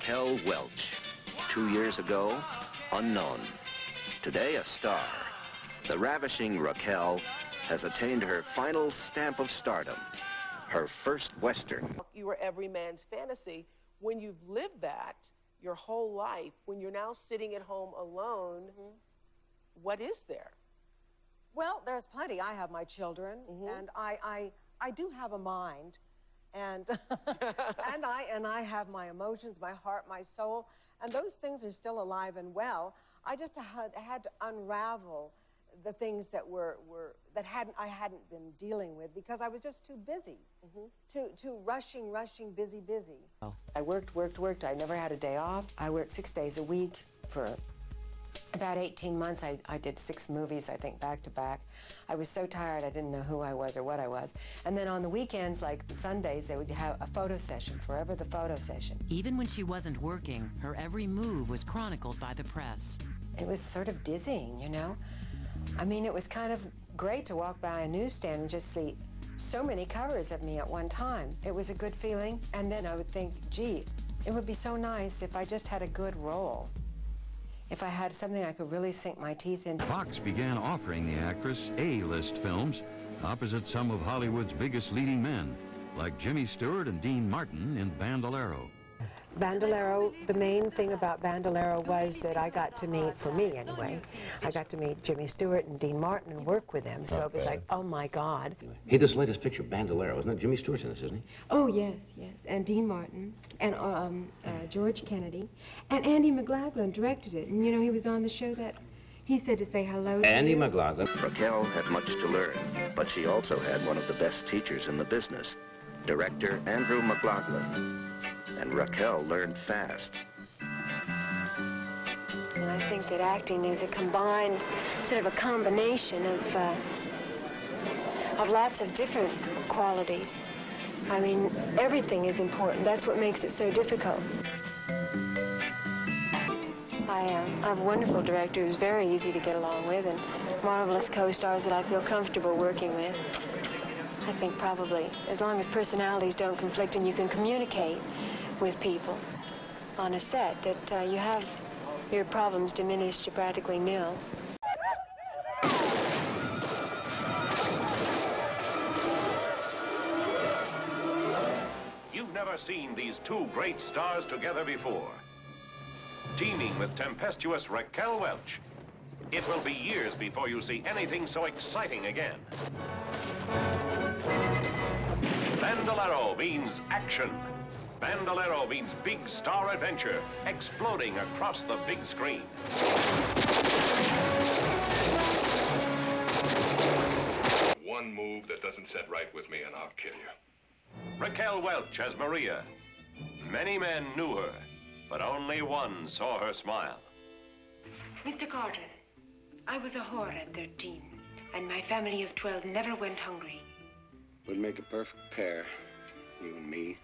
Raquel Welch. 2 years ago, unknown. Today, a star. The ravishing Raquel has attained her final stamp of stardom, her first Western. You were every man's fantasy. When you've lived that your whole life, when you're now sitting at home alone, what is there? Well, there's plenty. I have my children, and I do have a mind, and and I have my emotions, my heart, my soul, and those things are still alive and well. I just had to unravel the things that I hadn't been dealing with because I was just too busy, too rushing, busy. I worked. I never had a day off. I worked 6 days a week for about 18 months. I did 6 movies, I think, back to back. I was so tired I didn't know who I was or what I was. And then on the weekends, like Sundays, they would have a photo session, forever the photo session. Even when she wasn't working, her every move was chronicled by the press. It was sort of dizzying, you know? I mean, it was kind of great to walk by a newsstand and just see so many covers of me at one time. It was a good feeling. And then I would think, gee, it would be so nice if I just had a good role. If I had something I could really sink my teeth into. Fox began offering the actress A-list films opposite some of Hollywood's biggest leading men, like Jimmy Stewart and Dean Martin in Bandolero. Bandolero, the main thing about Bandolero was that I got to meet, for me anyway, I got to meet Jimmy Stewart and Dean Martin and work with them. So it was like, oh my God. Hey, this latest picture, Bandolero, isn't it? Jimmy Stewart's in this, isn't he? Oh, yes. And Dean Martin, and George Kennedy, and Andy McLaglen directed it. And, you know, he was on the show that he said to say hello to Andy you. McLaglen. Raquel had much to learn, but she also had one of the best teachers in the business, director Andrew McLaglen. And Raquel learned fast. And I think that acting is a combined, sort of a combination of lots of different qualities. I mean, everything is important. That's what makes it so difficult. I have a wonderful director who's very easy to get along with, and marvelous co-stars that I feel comfortable working with. I think probably as long as personalities don't conflict and you can communicate with people on a set, that you have your problems diminished to practically nil. You've never seen these two great stars together before. Teaming with tempestuous Raquel Welch, it will be years before you see anything so exciting again. Bandolero means action. Bandolero means big star adventure exploding across the big screen. One move that doesn't set right with me and I'll kill you. Raquel Welch as Maria. Many men knew her, but only one saw her smile. Mr. Carter, I was a whore at 13, and my family of 12 never went hungry. We'd make a perfect pair, you and me.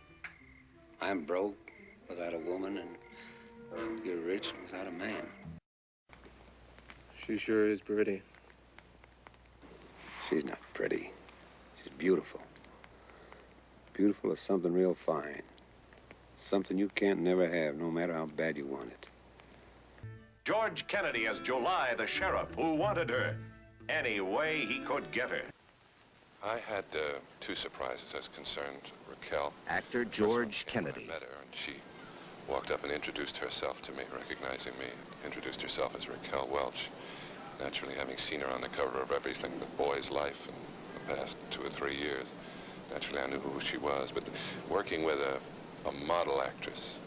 I'm broke without a woman, and you're rich without a man. She sure is pretty. She's not pretty. She's beautiful. Beautiful is something real fine. Something you can't never have, no matter how bad you want it. George Kennedy as July, the sheriff, who wanted her any way he could get her. I had 2 surprises as concerned Raquel. Actor George Kennedy. I met her and she walked up and introduced herself to me, recognizing me, introduced herself as Raquel Welch. Naturally, having seen her on the cover of everything, The Boy's Life in the past 2 or 3 years, naturally I knew who she was. But working with a model actress,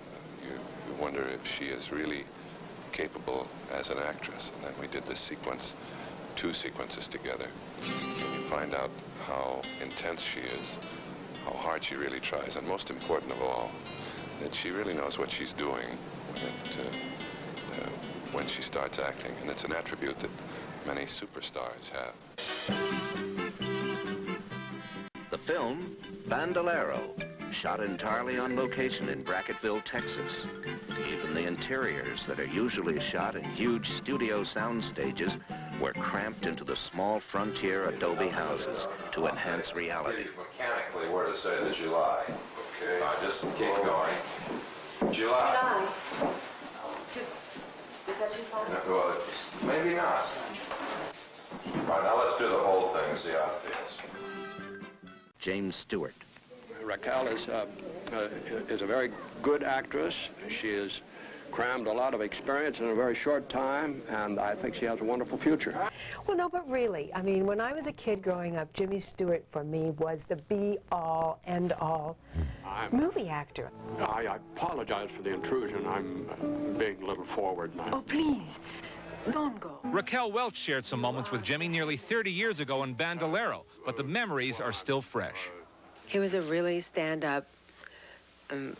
you wonder if she is really capable as an actress. And then we did this sequence, 2 sequences together. And you find out how intense she is, how hard she really tries, and most important of all, that she really knows what she's doing when she starts acting. And it's an attribute that many superstars have. The film, Bandolero, shot entirely on location in Brackettville, Texas. Even the interiors that are usually shot in huge studio sound stages were cramped into the small frontier adobe houses to enhance reality. Mechanically, where to say the July. Okay. Just keep going. July. Is that too far? Well, maybe not. All right, now let's do the whole thing and see how it feels. James Stewart. Raquel is a very good actress. She has crammed a lot of experience in a very short time, and I think she has a wonderful future. Well, no, but really, I mean, when I was a kid growing up, Jimmy Stewart for me was the be-all, end-all movie actor. I apologize for the intrusion. I'm being a little forward now. Oh, please, don't go. Raquel Welch shared some moments with Jimmy nearly 30 years ago in Bandolero, but the memories are still fresh. He was a really stand-up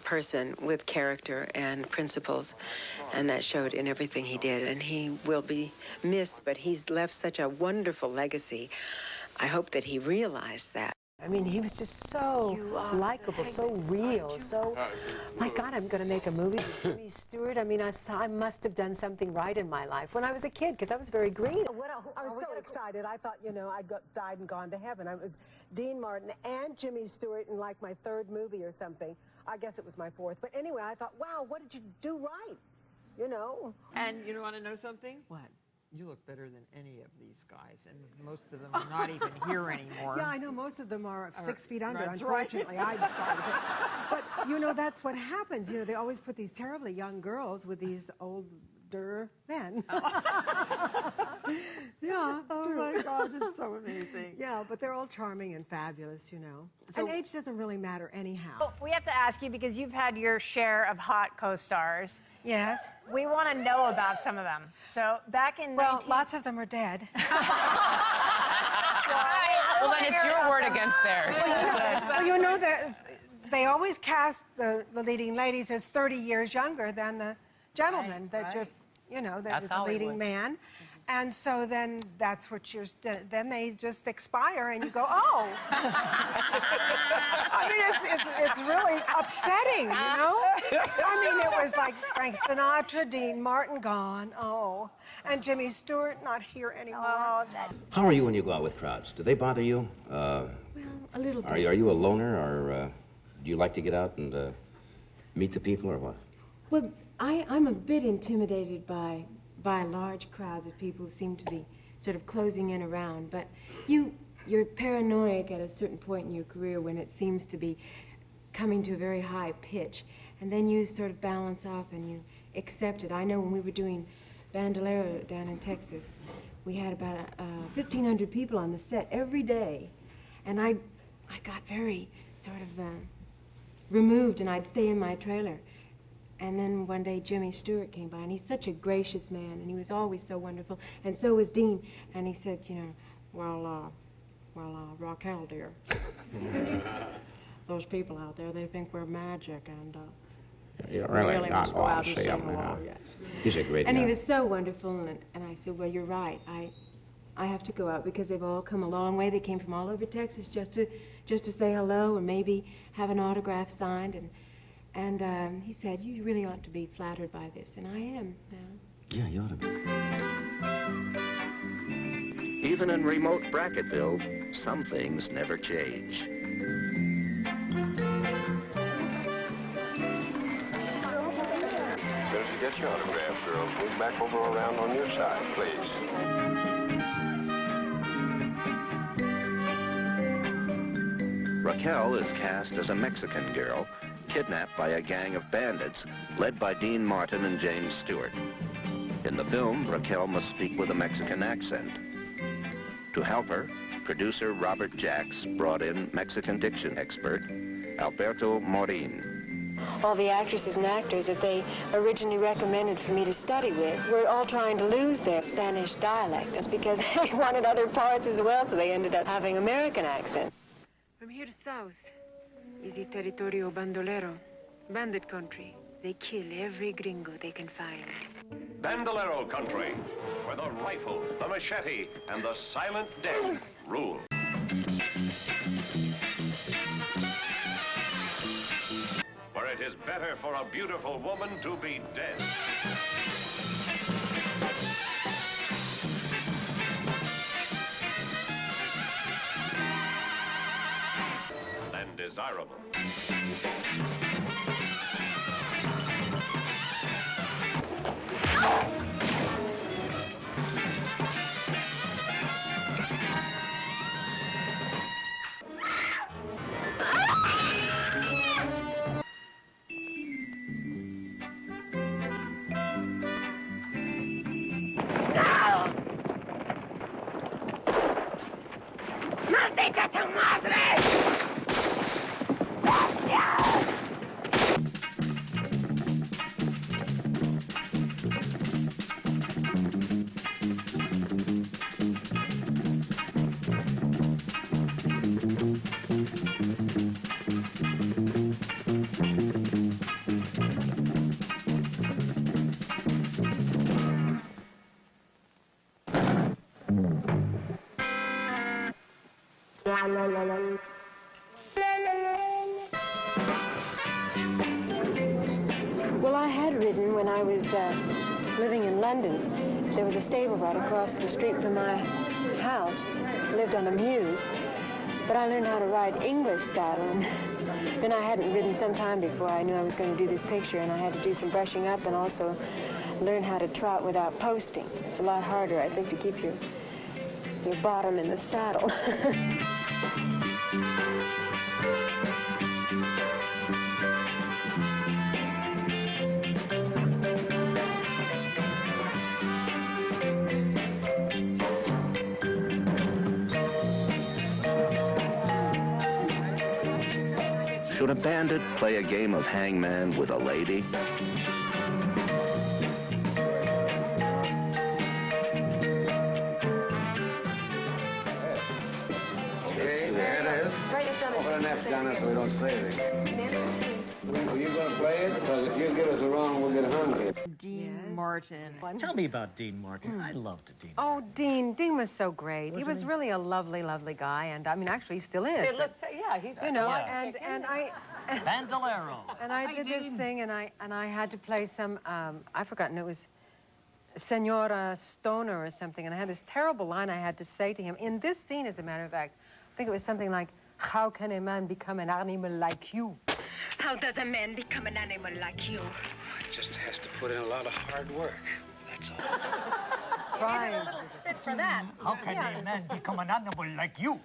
person with character and principles, and that showed in everything he did. And he will be missed, but he's left such a wonderful legacy. I hope that he realized that. I mean, he was just so likable, so real, so, my God, I'm going to make a movie with Jimmy Stewart. I mean, I must have done something right in my life when I was a kid, because I was very green. I was so excited. I thought, you know, I'd died and gone to heaven. I was Dean Martin and Jimmy Stewart in like my third movie or something. I guess it was my fourth. But anyway, I thought, wow, what did you do right? You know? And you want to know something? What? You look better than any of these guys, and most of them are not even here anymore. Yeah, I know most of them are 6 feet under, that's unfortunately. right. I'm sorry. But, you know, that's what happens. You know, they always put these terribly young girls with these older men. Yeah, it's true. Oh, my God, it's so amazing. Yeah, but they're all charming and fabulous, you know. And age doesn't really matter anyhow. Well, we have to ask you, because you've had your share of hot co-stars. Yes. We want to know about some of them. So back in lots of them are dead. Well, then it's your word against theirs. Well, you know that they always cast the leading ladies as 30 years younger than the gentleman that you know, that is the leading man. And so then that's what then they just expire and you go, oh. I mean, it's really upsetting, you know? I mean, it was like Frank Sinatra, Dean Martin gone, and Jimmy Stewart not here anymore. How are you when you go out with crowds? Do they bother you? Well, a little bit. Are you a loner, or do you like to get out and meet the people, or what? Well, I'm a bit intimidated by large crowds of people who seem to be sort of closing in around. But you're paranoid at a certain point in your career when it seems to be coming to a very high pitch. And then you sort of balance off and you accept it. I know when we were doing Bandolero down in Texas, we had about 1,500 people on the set every day. And I got very sort of removed, and I'd stay in my trailer. And then one day Jimmy Stewart came by, and he's such a gracious man, and he was always so wonderful, and so was Dean. And he said, you know, well, Raquel, dear, those people out there, they think we're magic, and you really must go out and say sing along. He's a great And guy. he was so wonderful, and I said, well, you're right. I have to go out because they've all come a long way. They came from all over Texas just to say hello and maybe have an autograph signed, and he said, you really ought to be flattered by this, and I am now. Yeah, you ought to be. Even in remote Bracketville, some things never change. As soon as you get your autograph, girl, move back over around on your side, please. Raquel is cast as a Mexican girl kidnapped by a gang of bandits led by Dean Martin and James Stewart. In the film, Raquel must speak with a Mexican accent. To help her, producer Robert Jacks brought in Mexican diction expert Alberto Morin. All the actresses and actors that they originally recommended for me to study with were all trying to lose their Spanish dialect. That's because they wanted other parts as well, so they ended up having American accents. From here to south is the territorio bandolero, bandit country. They kill every gringo they can find. Bandolero country, where the rifle, the machete, and the silent dead rule. Where it is better for a beautiful woman to be dead than desirable. ¡Maldita su madre! Well, I had ridden when I was living in London. There was a stable right across the street from my house. Lived on a mule. But I learned how to ride English saddle. And then I hadn't ridden some time before I knew I was going to do this picture, and I had to do some brushing up and also learn how to trot without posting. It's a lot harder, I think, to keep your bottom in the saddle. Should a bandit play a game of hangman with a lady? Okay, there it is. Right next down Put an F down there so we don't say anything. Are you going to play it? Because if you give us a wrong, we'll get hungry. Dean Martin. Tell me about Dean Martin. I loved Dean. Oh, Dean was so great. He was really a lovely, lovely guy, and I mean, actually, he still is. Hey, let's say, yeah, he's You know, Yeah. and I. Bandolero. And I did this thing, and I had to play some. I've forgotten, it was Senora Stoner or something, and I had this terrible line I had to say to him in this scene. As a matter of fact, I think it was something like, "How can a man become an animal like you?" How does a man become an animal like you? It just has to put in a lot of hard work. That's all. Right. A little spit for that. How can a man become an animal like you?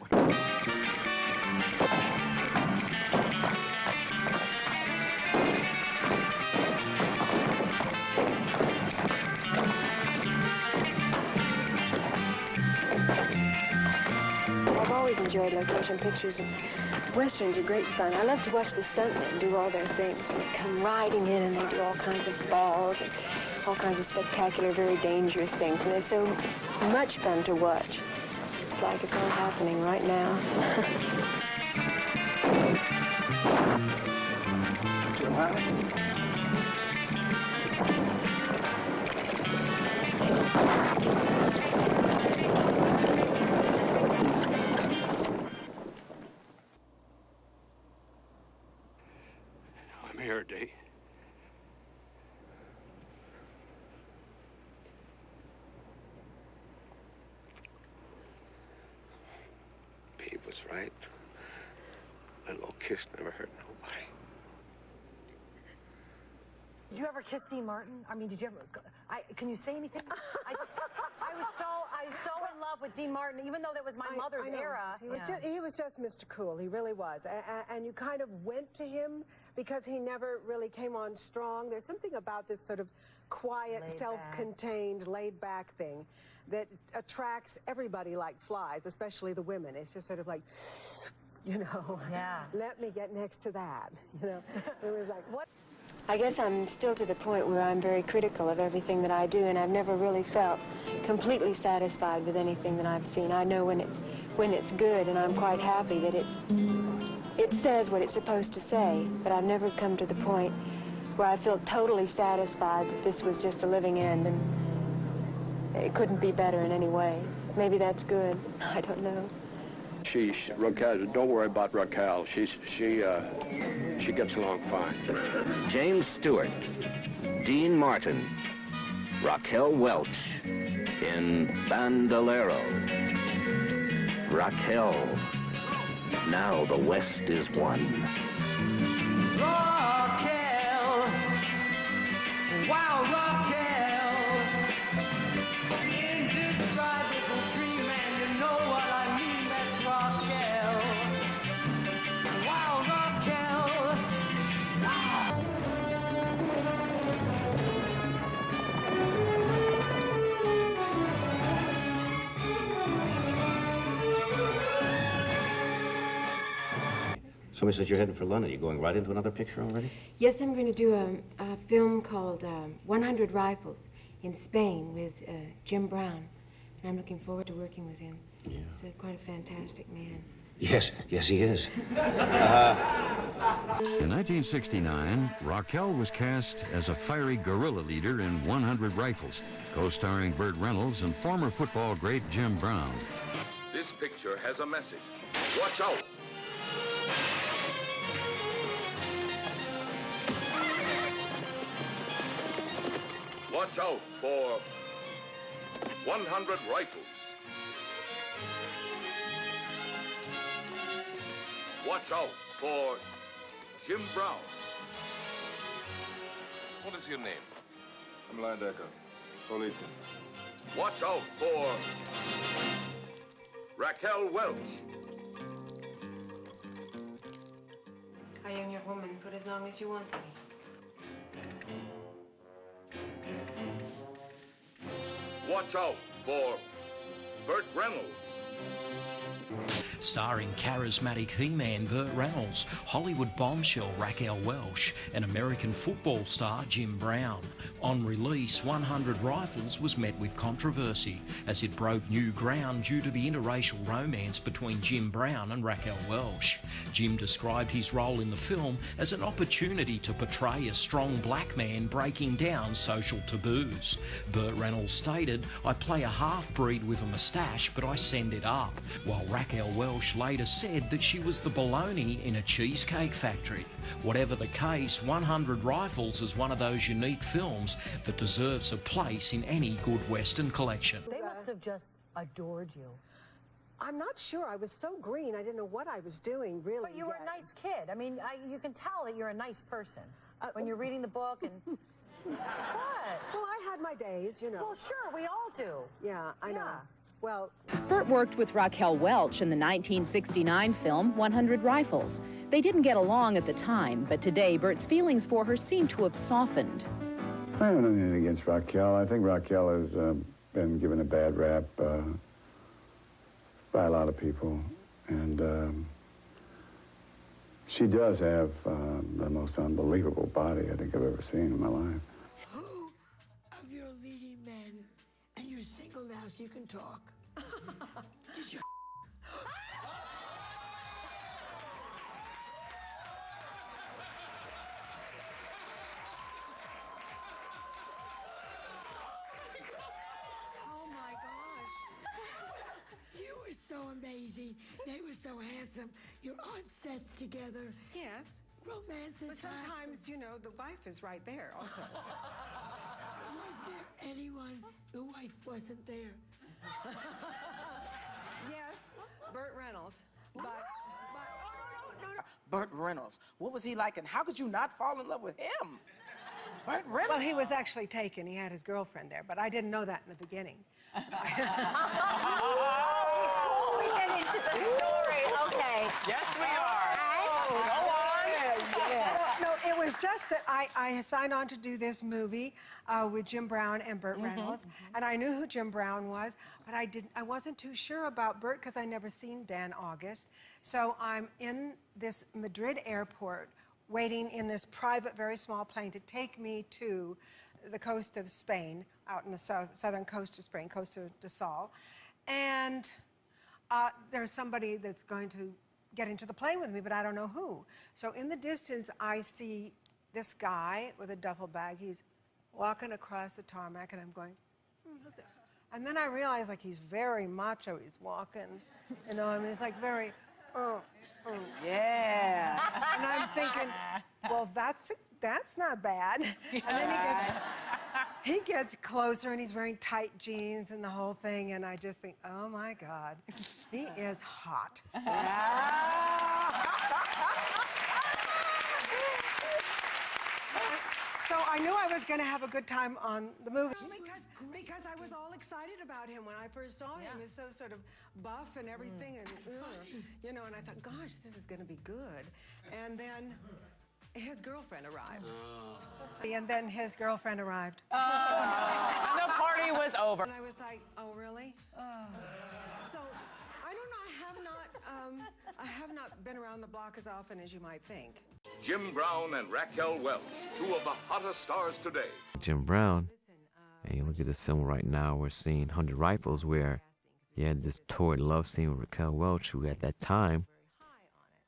I've always enjoyed location pictures, and westerns are great fun. I love to watch the stuntmen do all their things when they come riding in and they do all kinds of falls and all kinds of spectacular, very dangerous things. And they're so much fun to watch. It's like it's all happening right now. I'm here, Dee. Babe was right. A little kiss never hurt nobody. Did you ever kiss Dean Martin? I mean, did you ever? Can you say anything? I was so in love with Dean Martin, even though that was my mother's I know. era. He was just Mr. Cool. He really was. And you kind of went to him because he never really came on strong. There's something about this sort of quiet, self-contained, laid-back thing that attracts everybody like flies, especially the women. It's just sort of like, you know, let me get next to that. You know, it was like, what? I guess I'm still to the point where I'm very critical of everything that I do, and I've never really felt completely satisfied with anything that I've seen. I know when it's good, and I'm quite happy that it says what it's supposed to say, but I've never come to the point where I feel totally satisfied that this was just a living end and it couldn't be better in any way. Maybe that's good. I don't know. Raquel, don't worry about Raquel. She gets along fine. James Stewart, Dean Martin, Raquel Welch in Bandolero. Raquel, now the West is won. Raquel, wow, Raquel. Indescribable dream, and you know what I mean, that's Raquel. Wow, Raquel. Somebody says you're heading for London. Are you going right into another picture already? Yes, I'm going to do a film called 100 Rifles in Spain with Jim Brown. And I'm looking forward to working with him. Yeah. He's quite a fantastic man. Yes, he is. In 1969, Raquel was cast as a fiery guerrilla leader in 100 Rifles, co-starring Burt Reynolds and former football great Jim Brown. This picture has a message. Watch out! Watch out for 100 Rifles. Watch out for Jim Brown. What is your name? I'm Linedecker, policeman. Watch out for Raquel Welch. I am your woman for as long as you want to be. Watch out for Burt Reynolds. Starring charismatic He-Man Burt Reynolds, Hollywood bombshell Raquel Welch, and American football star Jim Brown. On release, 100 Rifles was met with controversy as it broke new ground due to the interracial romance between Jim Brown and Raquel Welch. Jim described his role in the film as an opportunity to portray a strong black man breaking down social taboos. Burt Reynolds stated, "I play a half-breed with a moustache, but I send it up," while Raquel Welch later said that she was the bologna in a cheesecake factory. Whatever the case, 100 Rifles is one of those unique films that deserves a place in any good Western collection. They must have just adored you. I'm not sure. I was so green, I didn't know what I was doing, really. But you were a nice kid. I mean, you can tell that you're a nice person when you're reading the book and... What? Well, I had my days, you know. Well, sure, we all do. Yeah, I know. Well, Burt worked with Raquel Welch in the 1969 film 100 Rifles. They didn't get along at the time, but today Burt's feelings for her seem to have softened. I have nothing against Raquel. I think Raquel has been given a bad rap by a lot of people. And she does have the most unbelievable body I think I've ever seen in my life. Who of your leading men, and you're single now so you can talk, did you oh my gosh. You were so amazing. They were so handsome. You're on sets together. Yes. Romance is But sometimes, you know, the wife is right there also. Was there anyone the wife wasn't there? Yes, Burt Reynolds. But Burt Reynolds. What was he like, and how could you not fall in love with him? Burt Reynolds? Well, he was actually taken. He had his girlfriend there, but I didn't know that in the beginning. Before we get into the story, okay. Yes, we are. Go on. No, it was just that I signed on to do this movie with Jim Brown and Burt Reynolds, and I knew who Jim Brown was, but I wasn't too sure about Burt because I never seen Dan August. So I'm in this Madrid airport waiting in this private, very small plane to take me to the coast of Spain, out in the southern coast of Spain, coast of de Sal. And there's somebody that's going to get into the plane with me, but I don't know who. So in the distance, I see this guy with a duffel bag. He's walking across the tarmac, and I'm going, who's that? And then I realize, like, he's very macho. He's walking, you know, I mean, it's like very, Yeah. And I'm thinking, well, that's not bad. And then he gets closer, and he's wearing tight jeans and the whole thing, and I just think, oh my God, he is hot. So I knew I was going to have a good time on the movie because Because I was all excited about him when I first saw him. He was so sort of buff and everything, and you know, and I thought, gosh, this is going to be good. And then his girlfriend arrived. And then his girlfriend arrived. And the party was over. And I was like, oh, really? So, I don't know, I have not been around the block as often as you might think. Jim Brown and Raquel Welch, two of the hottest stars today. Jim Brown, and you look at this film right now, we're seeing 100 Rifles, where you had this torrid love scene with Raquel Welch, who at that time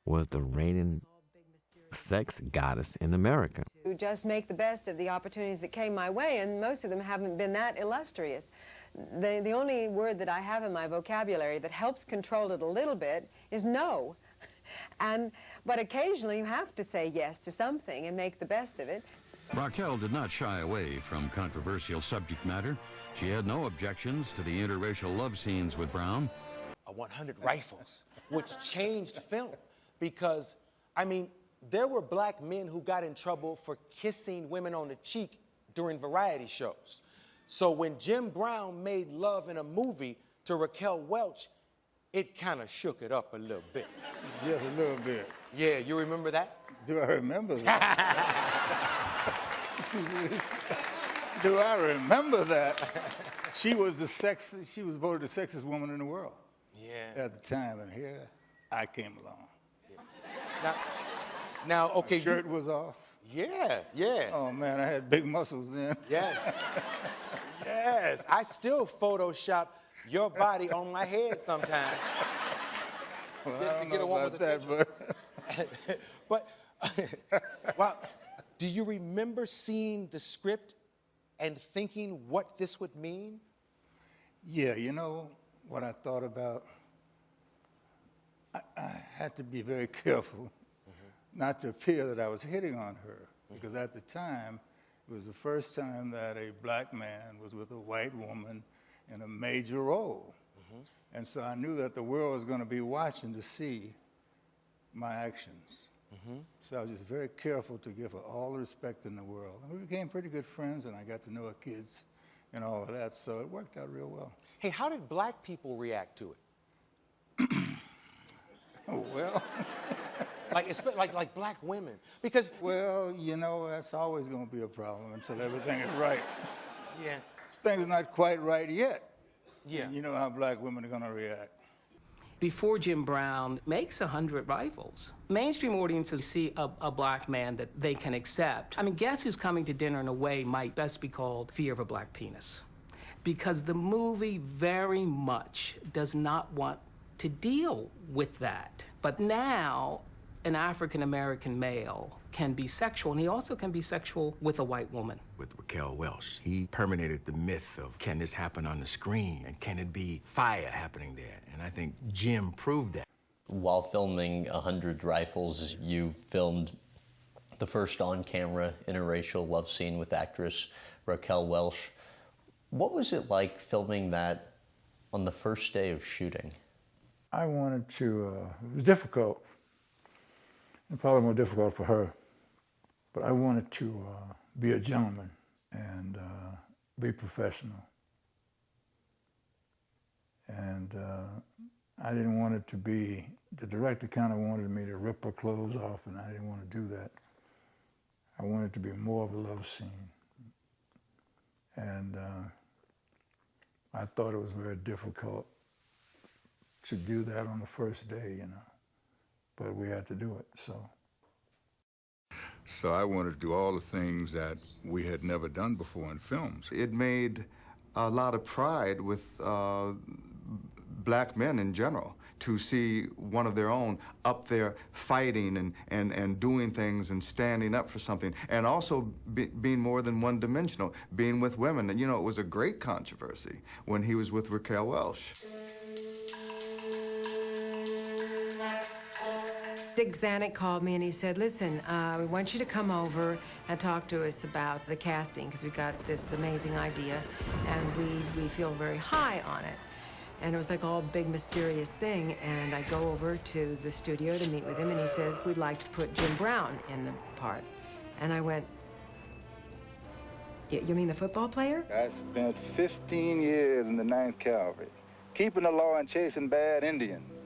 was the reigning sex goddess in America. To just make the best of the opportunities that came my way, and most of them haven't been that illustrious. The only word that I have in my vocabulary that helps control it a little bit is no. But occasionally you have to say yes to something and make the best of it. Raquel did not shy away from controversial subject matter. She had no objections to the interracial love scenes with Brown. 100 Rifles, which changed film because, I mean, there were black men who got in trouble for kissing women on the cheek during variety shows. So when Jim Brown made love in a movie to Raquel Welch, it kind of shook it up a little bit. Just a little bit. Yeah, you remember that? Do I remember that? Do I remember that? She was voted the sexiest woman in the world. Yeah. At the time, and here I came along. Yeah. Now, okay. My shirt was off. Yeah, yeah. Oh man, I had big muscles then. Yes. Yes. I still Photoshop your body on my head sometimes. Well, just to get a woman's attention. But wow, do you remember seeing the script and thinking what this would mean? Yeah, you know what I thought about? I had to be very careful not to appear that I was hitting on her, because at the time, it was the first time that a black man was with a white woman in a major role. And so I knew that the world was going to be watching to see my actions. So I was just very careful to give her all the respect in the world. And we became pretty good friends, and I got to know her kids and all of that, so it worked out real well. Hey, how did black people react to it? Oh, well. like black women, because... Well, you know, that's always going to be a problem until everything is right. Yeah. Things are not quite right yet. Yeah. And you know how black women are going to react. Before Jim Brown makes 100 Rifles, mainstream audiences see a black man that they can accept. I mean, Guess Who's Coming to Dinner in a way might best be called Fear of a Black Penis, because the movie very much does not want to deal with that. But now, an African-American male can be sexual, and he also can be sexual with a white woman. With Raquel Welch, he permeated the myth of, can this happen on the screen, and can it be fire happening there? And I think Jim proved that. While filming 100 Rifles, you filmed the first on-camera interracial love scene with actress Raquel Welch. What was it like filming that on the first day of shooting? I wanted to, it was difficult, and probably more difficult for her, but I wanted to be a gentleman and be professional. And I didn't want it to be, the director kind of wanted me to rip her clothes off, and I didn't want to do that. I wanted it to be more of a love scene. And I thought it was very difficult to do that on the first day, you know, but we had to do it, so. So I wanted to do all the things that we had never done before in films. It made a lot of pride with black men in general to see one of their own up there fighting and doing things and standing up for something, and also being more than one-dimensional, being with women. And, you know, it was a great controversy when he was with Raquel Welch. Dick Zanuck called me and he said, listen, we want you to come over and talk to us about the casting, because we got this amazing idea and we feel very high on it. And it was like all big mysterious thing, and I go over to the studio to meet with him, and he says, we'd like to put Jim Brown in the part. And I went, You mean the football player? I spent 15 years in the 9th Cavalry, keeping the law and chasing bad Indians.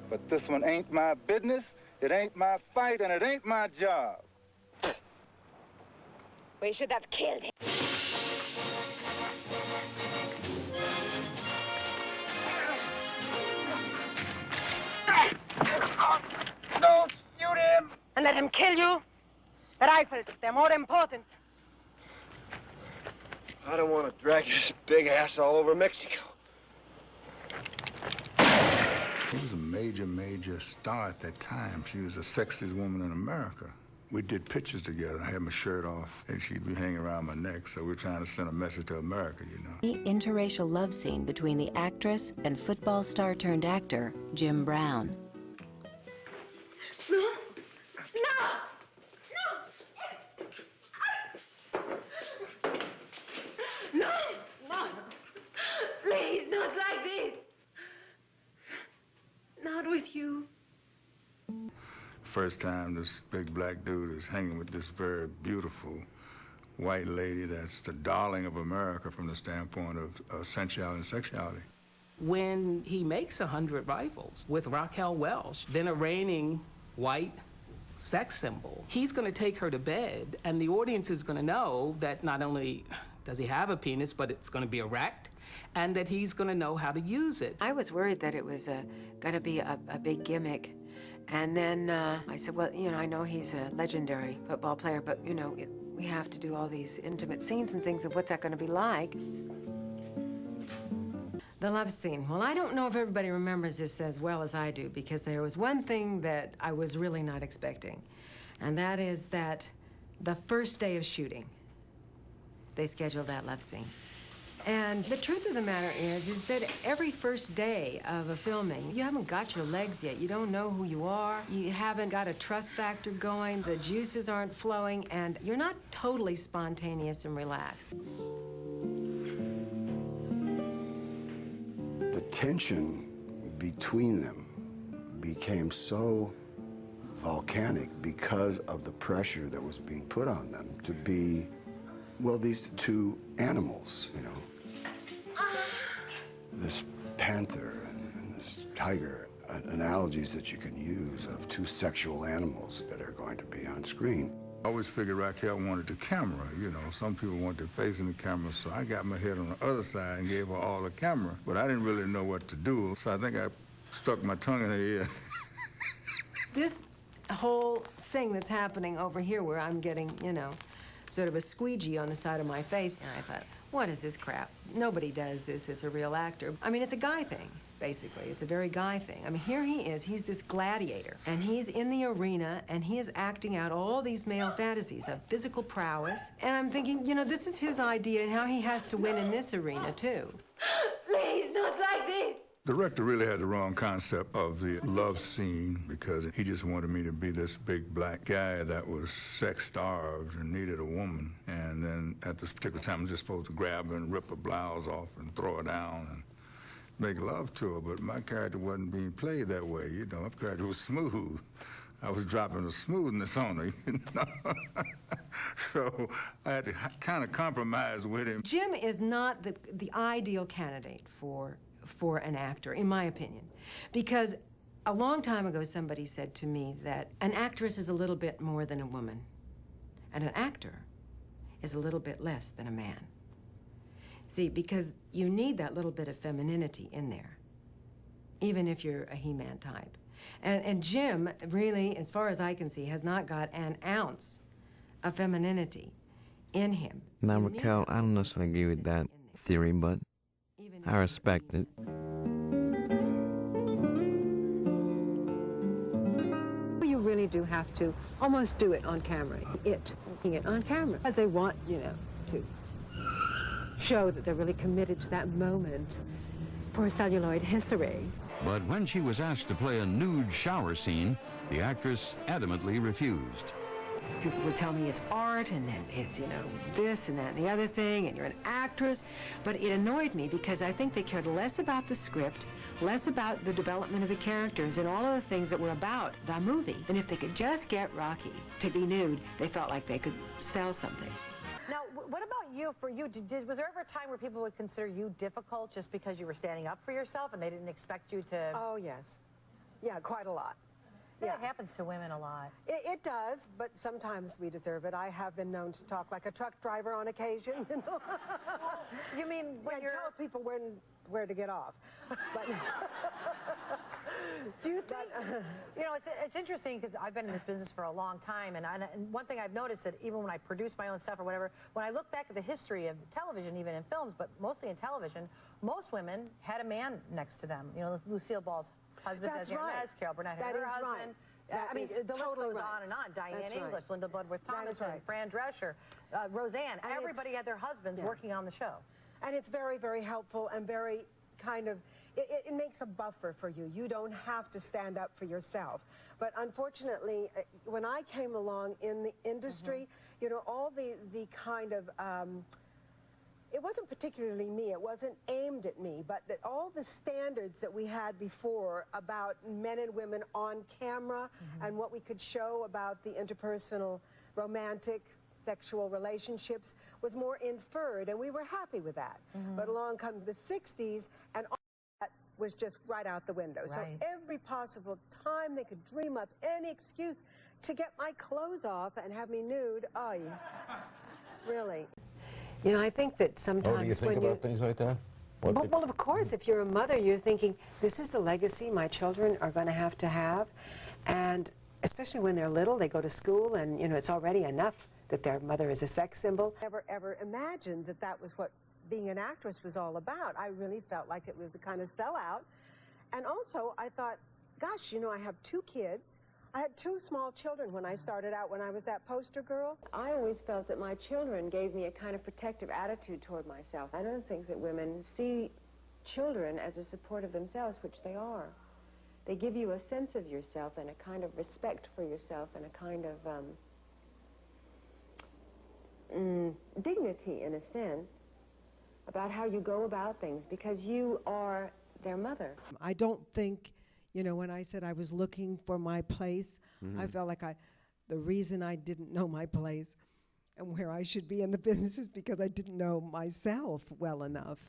But this one ain't my business, it ain't my fight, and it ain't my job. We should have killed him. Don't shoot him! And let him kill you? The rifles, they're more important. I don't want to drag his big ass all over Mexico. She was a major star at that time. She was the sexiest woman in America. We did pictures together. I had my shirt off, and she'd be hanging around my neck, so we're trying to send a message to America, you know. The interracial love scene between the actress and football star turned actor, Jim Brown. No! No! No! Please, not like this! Not with you. First time this big black dude is hanging with this very beautiful white lady that's the darling of America from the standpoint of sensuality and sexuality. When he makes 100 Rifles with Raquel Welch, then a reigning white sex symbol, he's going to take her to bed, and the audience is going to know that not only does he have a penis, but it's going to be erect, and that he's going to know how to use it. I was worried that it was going to be a big gimmick. And then I said, well, you know, I know he's a legendary football player, but, you know, we have to do all these intimate scenes and things, and what's that going to be like? The love scene. Well, I don't know if everybody remembers this as well as I do, because there was one thing that I was really not expecting, and that is that the first day of shooting, they scheduled that love scene. And the truth of the matter is that every first day of a filming, you haven't got your legs yet. You don't know who you are. You haven't got a trust factor going. The juices aren't flowing, and you're not totally spontaneous and relaxed. The tension between them became so volcanic because of the pressure that was being put on them to be, well, these two animals, you know. This panther and this tiger, analogies that you can use of two sexual animals that are going to be on screen. I always figured Raquel wanted the camera, you know. Some people want their face in the camera, so I got my head on the other side and gave her all the camera. But I didn't really know what to do, so I think I stuck my tongue in her ear. This whole thing that's happening over here where I'm getting, you know, sort of a squeegee on the side of my face, and I thought, what is this crap? Nobody does this. It's a real actor. I mean, it's a guy thing, basically. It's a very guy thing. I mean, here he is. He's this gladiator, and he's in the arena, and he is acting out all these male fantasies of physical prowess. And I'm thinking, you know, this is his idea and how he has to win in this arena, too. Please, not like this. The director really had the wrong concept of the love scene because he just wanted me to be this big black guy that was sex-starved and needed a woman. And then at this particular time, I was just supposed to grab her and rip her blouse off and throw her down and make love to her. But my character wasn't being played that way, you know. My character was smooth. I was dropping the smoothness on her, you know. So I had to kind of compromise with him. Jim is not the ideal candidate for an actor, in my opinion, because a long time ago somebody said to me that an actress is a little bit more than a woman, and an actor is a little bit less than a man. See, because you need that little bit of femininity in there, even if you're a he-man type. And Jim, really, as far as I can see, has not got an ounce of femininity in him. Now, Raquel, I don't necessarily agree with that theory, but I respect it. You really do have to almost do it on camera, doing it on camera, because they want, you know, to show that they're really committed to that moment for celluloid history. But when she was asked to play a nude shower scene, the actress adamantly refused. People would tell me it's art, and then it's, you know, this and that and the other thing, and you're an actress. But it annoyed me because I think they cared less about the script, less about the development of the characters, and all of the things that were about the movie. And if they could just get Rocky to be nude, they felt like they could sell something. Now, What about you? For you, was there ever a time where people would consider you difficult just because you were standing up for yourself and they didn't expect you to? Oh, yes. Yeah, quite a lot. Yeah, it happens to women a lot. It does, but sometimes we deserve it. I have been known to talk like a truck driver on occasion. You know? You mean when you tell people where to get off? But do you think? You know, it's interesting because I've been in this business for a long time, and one thing I've noticed that even when I produce my own stuff or whatever, when I look back at the history of television, even in films, but mostly in television, most women had a man next to them. You know, Lucille Ball's husband, That's Desian right. Rez, Carol Burnett had That her is husband. right. I mean, the totally list goes right. on and on. Diane That's English, right. Linda Bloodworth That is Thomason, right. Fran Drescher, Roseanne. And everybody had their husbands working on the show. And it's very, very helpful and very kind of, it makes a buffer for you. You don't have to stand up for yourself. But unfortunately, when I came along in the industry, you know, all the kind of, it wasn't particularly me, it wasn't aimed at me, but that all the standards that we had before about men and women on camera and what we could show about the interpersonal, romantic, sexual relationships was more inferred, and we were happy with that. But along comes the 60s, and all that was just right out the window. Right. So every possible time they could dream up any excuse to get my clothes off and have me nude, oh, yeah. Really. You know, I think that sometimes Oh, do you think about things like that? Well, of course, if you're a mother, you're thinking, this is the legacy my children are going to have. And especially when they're little, they go to school, and, you know, it's already enough that their mother is a sex symbol. Never, ever imagined that that was what being an actress was all about. I really felt like it was a kind of sellout. And also, I thought, gosh, you know, I have 2 kids. I had 2 small children when I started out, when I was that poster girl. I always felt that my children gave me a kind of protective attitude toward myself. I don't think that women see children as a support of themselves, which they are. They give you a sense of yourself and a kind of respect for yourself and a kind of dignity, in a sense, about how you go about things, because you are their mother. I don't think, you know, when I said I was looking for my place, I felt like the reason I didn't know my place and where I should be in the business is because I didn't know myself well enough,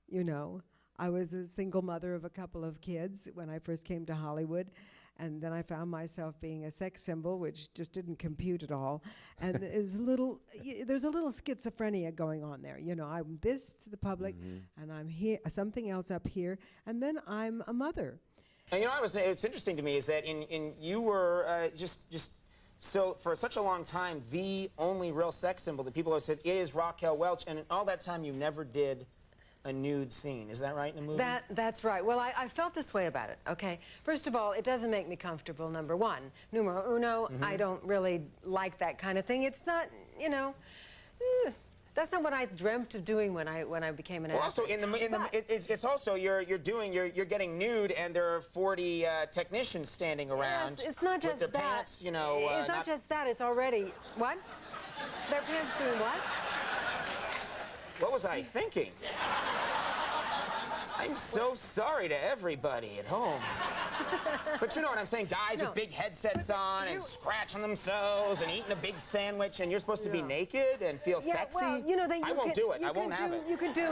you know. I was a single mother of a couple of kids when I first came to Hollywood, and then I found myself being a sex symbol, which just didn't compute at all. And there's a little schizophrenia going on there. You know, I'm this to the public, and I'm here, something else up here, and then I'm a mother. And you know, it's interesting to me is that you were so for such a long time the only real sex symbol that people have said is Raquel Welch, and in all that time you never did a nude scene. Is that right in the movie? That's right. Well, I felt this way about it, okay? First of all, it doesn't make me comfortable, number one. Numero uno, I don't really like that kind of thing. It's not, you know, that's not what I dreamt of doing when I became an actress. Also, it's also you're getting nude, and there are 40 technicians standing around. It's not just with their that. pants, you know. It's not just that. It's already what? Their pants doing what? What was I thinking? I'm so sorry to everybody at home. But you know what I'm saying? Guys with big headsets on and scratching themselves and eating a big sandwich, and you're supposed to be naked and feel sexy? Well, you know, I won't do it. I won't have it. You could do.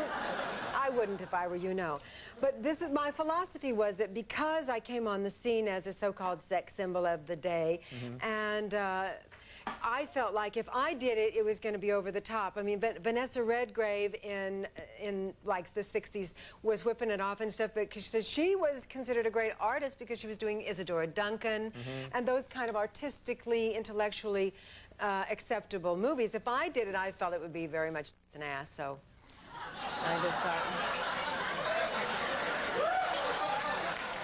I wouldn't if I were you, no. But this is my philosophy, was that because I came on the scene as a so-called sex symbol of the day, and I felt like if I did it, it was going to be over the top. I mean, Vanessa Redgrave in like the 60s was whipping it off and stuff, but because she was considered a great artist because she was doing Isadora Duncan and those kind of artistically, intellectually acceptable movies. If I did it, I felt it would be very much an ass, so I just thought.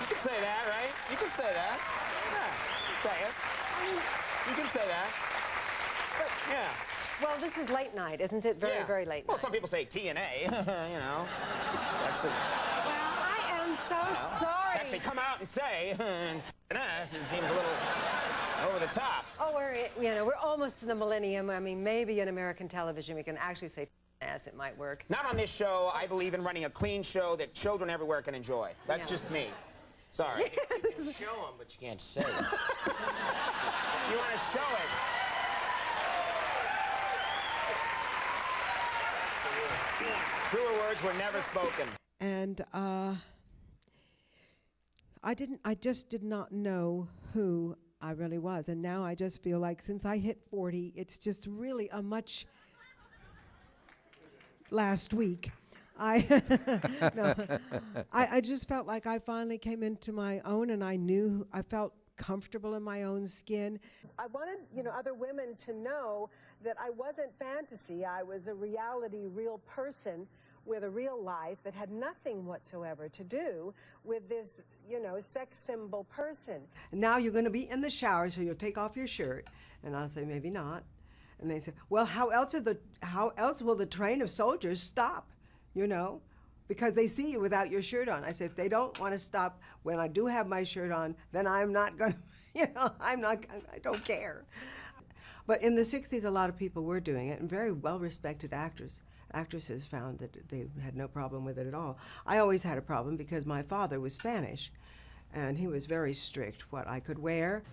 You can say that, right? You can say that. Yeah, say it. You can say that. But, yeah. Well, this is late night, isn't it? Very, very late night. Well, some people say TNA, you know. Actually, well, I am so sorry. Actually, come out and say, it seems a little over the top. Oh, we're almost to the millennium. I mean, maybe in American television we can actually say ass, it might work. Not on this show. I believe in running a clean show that children everywhere can enjoy. That's just me. Sorry. You can show them, but you can't say it. You want to show it. Truer words were never spoken. And I just did not know who I really was. And now I just feel like since I hit 40, it's just really a much, last week, I just felt like I finally came into my own, and I felt comfortable in my own skin. I wanted, other women to know that I wasn't fantasy. I was a reality, real person with a real life that had nothing whatsoever to do with this, sex symbol person. And now you're going to be in the shower, so you'll take off your shirt. And I'll say, maybe not. And they say, well, how else will the train of soldiers stop, because they see you without your shirt on. I say, if they don't want to stop when I do have my shirt on, then I'm not going to, I don't care. But in the 60s, a lot of people were doing it, and very well-respected actresses found that they had no problem with it at all. I always had a problem because my father was Spanish, and he was very strict what I could wear.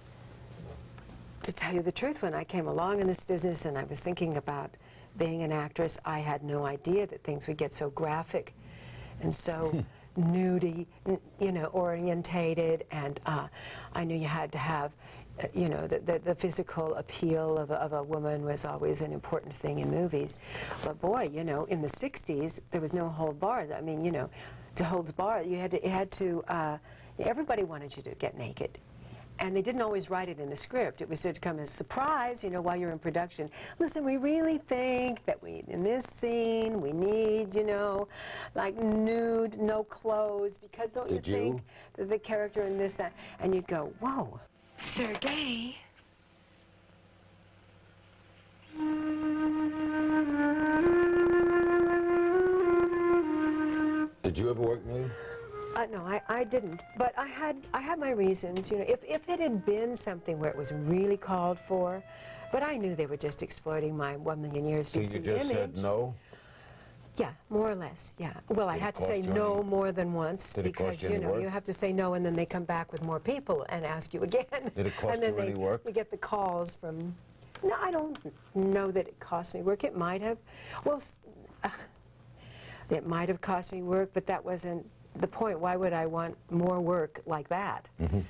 To tell you the truth, when I came along in this business and I was thinking about being an actress, I had no idea that things would get so graphic and so nudie, orientated, and I knew you had to have, the physical appeal of a woman was always an important thing in movies. But boy, in the 60s, there was no hold bars. I mean, to hold bars, you had to, everybody wanted you to get naked. And they didn't always write it in the script. It was to come as a surprise, while you're in production. Listen, we really think that in this scene, we need, like nude, no clothes, because don't you think that the character in this, that, and you'd go, whoa. Sergei. Did you ever work nude? No, I didn't, but I had my reasons. If it had been something where it was really called for, but I knew they were just exploiting my 1 million years BC image. So you just said no? Yeah, more or less, yeah. Well, I had to say no more than once because, you have to say no and then they come back with more people and ask you again. Did it cost you any work? You get the calls from, no, I don't know that it cost me work. It might have. Well, it might have cost me work, but that wasn't the point. Why would I want more work like that? Mm-hmm.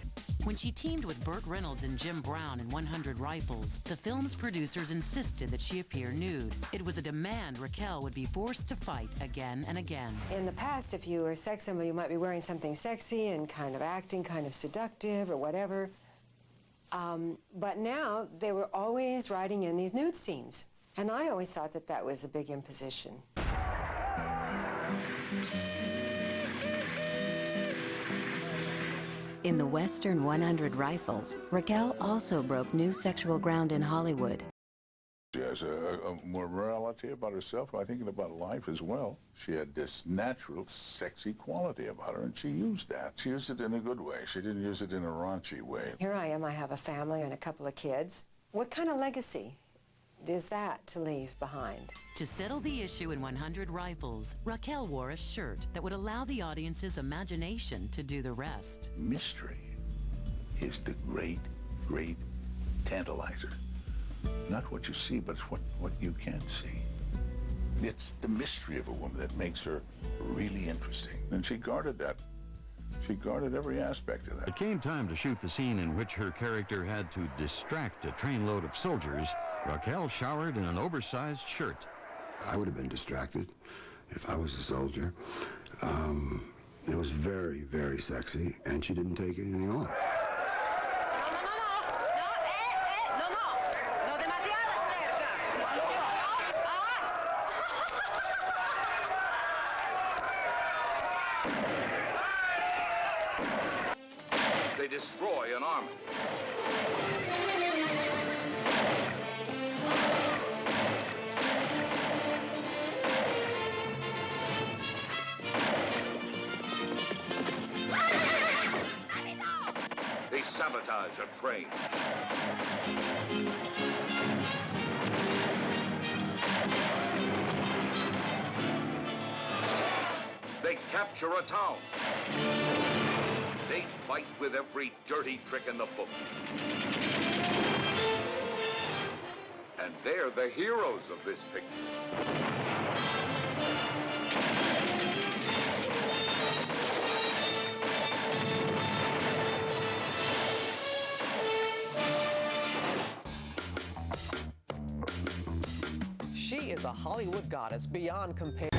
When she teamed with Burt Reynolds and Jim Brown in 100 Rifles, the film's producers insisted that she appear nude. It was a demand Raquel would be forced to fight again and again. In the past, if you were a sex symbol, you might be wearing something sexy and kind of acting kind of seductive or whatever. But now, they were always writing in these nude scenes. And I always thought that that was a big imposition. In the Western 100 Rifles, Raquel also broke new sexual ground in Hollywood. She has a morality about herself, I think, about life as well. She had this natural, sexy quality about her, and she used that. She used it in a good way. She didn't use it in a raunchy way. Here I am, I have a family and a couple of kids. What kind of legacy is that to leave behind? To settle the issue in 100 Rifles, Raquel wore a shirt that would allow the audience's imagination to do the rest. Mystery is the great, great tantalizer. Not what you see, but what you can't see. It's the mystery of a woman that makes her really interesting. And she guarded that. She guarded every aspect of that. It came time to shoot the scene in which her character had to distract a trainload of soldiers. Raquel showered in an oversized shirt. I would have been distracted if I was a soldier. It was very, very sexy, and she didn't take anything off. They destroy an army. They sabotage a train. They capture a town. They fight with every dirty trick in the book. And they're the heroes of this picture. She is a Hollywood goddess beyond compare.